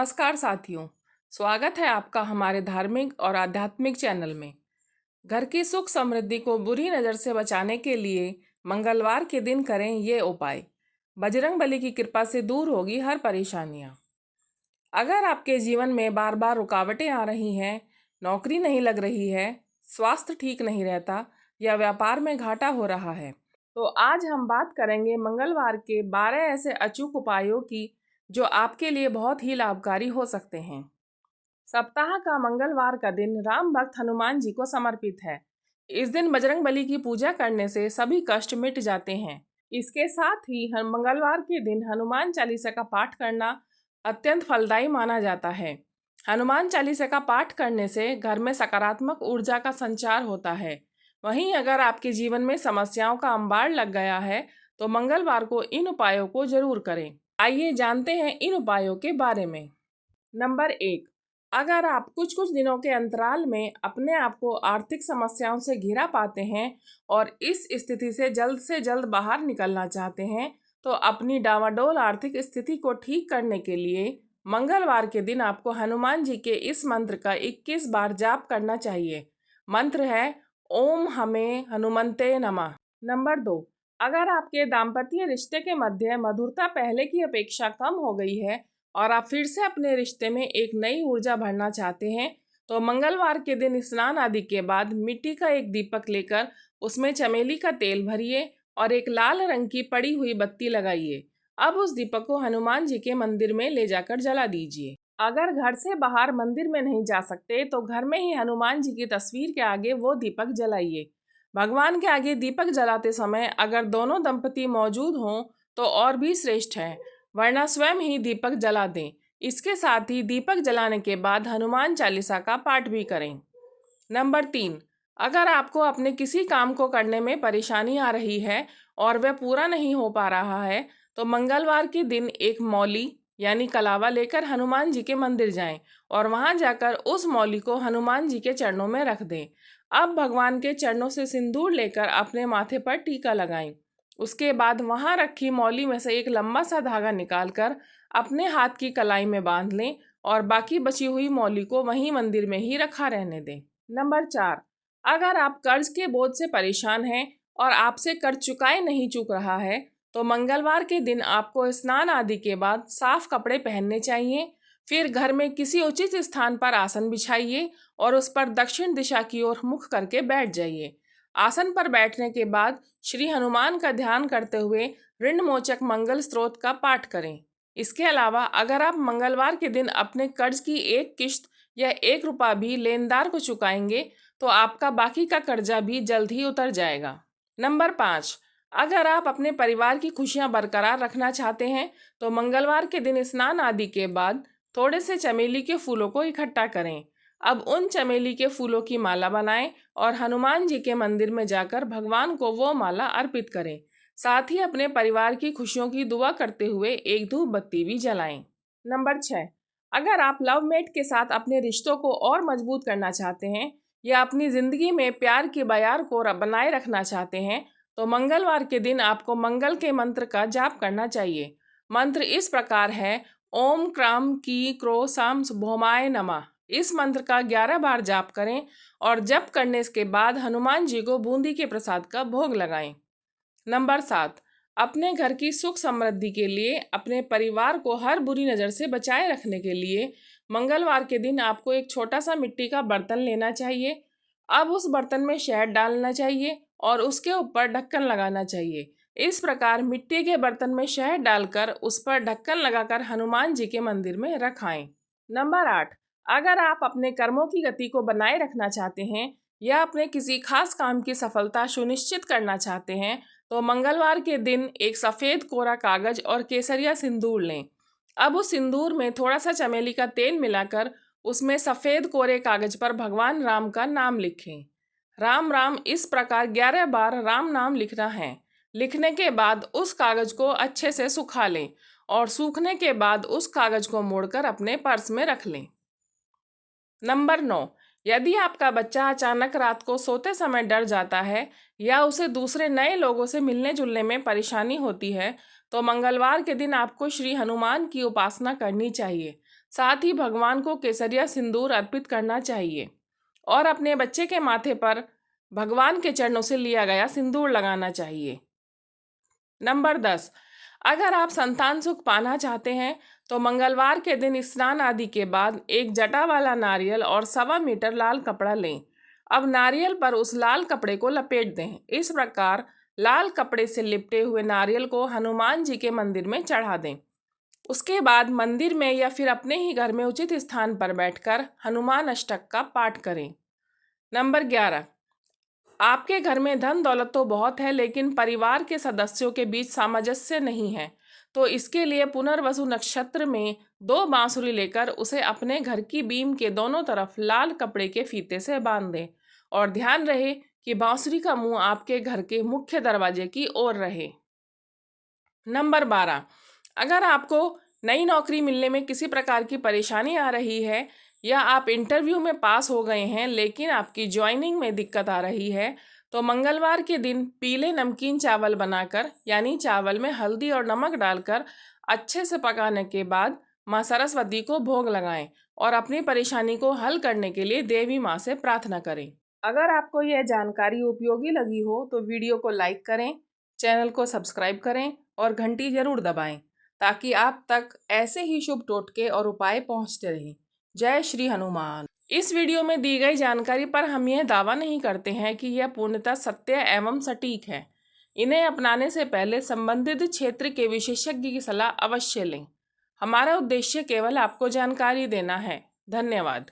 नमस्कार साथियों, स्वागत है आपका हमारे धार्मिक और आध्यात्मिक चैनल में। घर की सुख समृद्धि को बुरी नज़र से बचाने के लिए मंगलवार के दिन करें ये उपाय। बजरंग बली की कृपा से दूर होगी हर परेशानियाँ। अगर आपके जीवन में बार बार रुकावटें आ रही हैं, नौकरी नहीं लग रही है, स्वास्थ्य ठीक नहीं रहता या व्यापार में घाटा हो रहा है, तो आज हम बात करेंगे मंगलवार के 12 ऐसे अचूक उपायों की जो आपके लिए बहुत ही लाभकारी हो सकते हैं। सप्ताह का मंगलवार का दिन राम भक्त हनुमान जी को समर्पित है। इस दिन बजरंग बली की पूजा करने से सभी कष्ट मिट जाते हैं। इसके साथ ही हम मंगलवार के दिन हनुमान चालीसा का पाठ करना अत्यंत फलदायी माना जाता है। हनुमान चालीसा का पाठ करने से घर में सकारात्मक ऊर्जा का संचार होता है। वहीं अगर आपके जीवन में समस्याओं का अंबार लग गया है तो मंगलवार को इन उपायों को जरूर करें। आइए जानते हैं इन उपायों के बारे में। नंबर 1, अगर आप कुछ कुछ दिनों के अंतराल में अपने आप को आर्थिक समस्याओं से घिरा पाते हैं और इस स्थिति से जल्द बाहर निकलना चाहते हैं, तो अपनी डावाडोल आर्थिक स्थिति को ठीक करने के लिए मंगलवार के दिन आपको हनुमान जी के इस मंत्र का 21 बार जाप करना चाहिए। मंत्र है ओम हमें हनुमंते नमः। नंबर 2, अगर आपके दाम्पत्य रिश्ते के मध्य मधुरता पहले की अपेक्षा कम हो गई है और आप फिर से अपने रिश्ते में एक नई ऊर्जा भरना चाहते हैं, तो मंगलवार के दिन स्नान आदि के बाद मिट्टी का एक दीपक लेकर उसमें चमेली का तेल भरिए और एक लाल रंग की पड़ी हुई बत्ती लगाइए। अब उस दीपक को हनुमान जी के मंदिर में ले जाकर जला दीजिए। अगर घर से बाहर मंदिर में नहीं जा सकते तो घर में ही हनुमान जी की तस्वीर के आगे वो दीपक जलाइए। भगवान के आगे दीपक जलाते समय अगर दोनों दंपति मौजूद हों तो और भी श्रेष्ठ है, वरना स्वयं ही दीपक जला दें। इसके साथ ही दीपक जलाने के बाद हनुमान चालीसा का पाठ भी करें। नंबर 3, अगर आपको अपने किसी काम को करने में परेशानी आ रही है और वह पूरा नहीं हो पा रहा है, तो मंगलवार के दिन एक मौली यानी कलावा लेकर हनुमान जी के मंदिर जाएं और वहां जाकर उस मौली को हनुमान जी के चरणों में रख दें। अब भगवान के चरणों से सिंदूर लेकर अपने माथे पर टीका लगाएं। उसके बाद वहां रखी मौली में से एक लंबा सा धागा निकालकर अपने हाथ की कलाई में बांध लें और बाकी बची हुई मौली को वहीं मंदिर में ही रखा रहने दें। नंबर 4, अगर आप कर्ज के बोझ से परेशान हैं और आपसे कर्ज चुकाए नहीं चुक रहा है, तो मंगलवार के दिन आपको स्नान आदि के बाद साफ कपड़े पहनने चाहिए। फिर घर में किसी उचित स्थान पर आसन बिछाइए और उस पर दक्षिण दिशा की ओर मुख करके बैठ जाइए। आसन पर बैठने के बाद श्री हनुमान का ध्यान करते हुए ऋण मोचक मंगल स्त्रोत का पाठ करें। इसके अलावा अगर आप मंगलवार के दिन अपने कर्ज की एक किश्त या 1 रुपया भी लेनदार को चुकाएंगे तो आपका बाकी का कर्जा भी जल्द ही उतर जाएगा। नंबर 5, अगर आप अपने परिवार की खुशियां बरकरार रखना चाहते हैं तो मंगलवार के दिन स्नान आदि के बाद थोड़े से चमेली के फूलों को इकट्ठा करें। अब उन चमेली के फूलों की माला बनाएं और हनुमान जी के मंदिर में जाकर भगवान को वो माला अर्पित करें। साथ ही अपने परिवार की खुशियों की दुआ करते हुए एक धूप बत्ती भी जलाएं। नंबर 6, अगर आप लव मेट के साथ अपने रिश्तों को और मजबूत करना चाहते हैं या अपनी जिंदगी में प्यार की बयार को बनाए रखना चाहते हैं, तो मंगलवार के दिन आपको मंगल के मंत्र का जाप करना चाहिए। मंत्र इस प्रकार है ओम क्राम की क्रो साम भौमाय नमः। इस मंत्र का 11 बार जाप करें और जप करने के बाद हनुमान जी को बूंदी के प्रसाद का भोग लगाएं। नंबर 7, अपने घर की सुख समृद्धि के लिए अपने परिवार को हर बुरी नज़र से बचाए रखने के लिए मंगलवार के दिन आपको एक छोटा सा मिट्टी का बर्तन लेना चाहिए। अब उस बर्तन में शहद डालना चाहिए और उसके ऊपर ढक्कन लगाना चाहिए। इस प्रकार मिट्टी के बर्तन में शहद डालकर उस पर ढक्कन लगाकर हनुमान जी के मंदिर में रखाएं। नंबर 8, अगर आप अपने कर्मों की गति को बनाए रखना चाहते हैं या अपने किसी खास काम की सफलता सुनिश्चित करना चाहते हैं, तो मंगलवार के दिन एक सफ़ेद कोरा कागज और केसरिया सिंदूर लें। अब उस सिंदूर में थोड़ा सा चमेली का तेल मिलाकर उसमें सफ़ेद कोरे कागज पर भगवान राम का नाम लिखें। राम राम इस प्रकार 11 बार राम नाम लिखना है। लिखने के बाद उस कागज को अच्छे से सुखा लें और सूखने के बाद उस कागज को मोड़कर अपने पर्स में रख लें। नंबर 9, यदि आपका बच्चा अचानक रात को सोते समय डर जाता है या उसे दूसरे नए लोगों से मिलने जुलने में परेशानी होती है, तो मंगलवार के दिन आपको श्री हनुमान की उपासना करनी चाहिए। साथ ही भगवान को केसरिया सिंदूर अर्पित करना चाहिए और अपने बच्चे के माथे पर भगवान के चरणों से लिया गया सिंदूर लगाना चाहिए। नंबर 10, अगर आप संतान सुख पाना चाहते हैं तो मंगलवार के दिन स्नान आदि के बाद एक जटा वाला नारियल और 1.25 मीटर लाल कपड़ा लें। अब नारियल पर उस लाल कपड़े को लपेट दें। इस प्रकार लाल कपड़े से लिपटे हुए नारियल को हनुमान जी के मंदिर में चढ़ा दें। उसके बाद मंदिर में या फिर अपने ही घर में उचित स्थान पर बैठकर हनुमान अष्टक का पाठ करें। नंबर 11, आपके घर में धन दौलत तो बहुत है लेकिन परिवार के सदस्यों के बीच सामंजस्य नहीं है, तो इसके लिए पुनर्वसु नक्षत्र में 2 बांसुरी लेकर उसे अपने घर की बीम के दोनों तरफ लाल कपड़े के फीते से बांध दें और ध्यान रहे कि बांसुरी का मुंह आपके घर के मुख्य दरवाजे की ओर रहे। नंबर 12, अगर आपको नई नौकरी मिलने में किसी प्रकार की परेशानी आ रही है या आप इंटरव्यू में पास हो गए हैं लेकिन आपकी ज्वाइनिंग में दिक्कत आ रही है, तो मंगलवार के दिन पीले नमकीन चावल बनाकर यानी चावल में हल्दी और नमक डालकर अच्छे से पकाने के बाद माँ सरस्वती को भोग लगाएं और अपनी परेशानी को हल करने के लिए देवी माँ से प्रार्थना करें। अगर आपको यह जानकारी उपयोगी लगी हो तो वीडियो को लाइक करें, चैनल को सब्सक्राइब करें और घंटी जरूर दबाएं ताकि आप तक ऐसे ही शुभ टोटके और उपाय पहुंचते रहें। जय श्री हनुमान। इस वीडियो में दी गई जानकारी पर हम यह दावा नहीं करते हैं कि यह पूर्णतः सत्य एवं सटीक है। इन्हें अपनाने से पहले संबंधित क्षेत्र के विशेषज्ञ की सलाह अवश्य लें। हमारा उद्देश्य केवल आपको जानकारी देना है। धन्यवाद।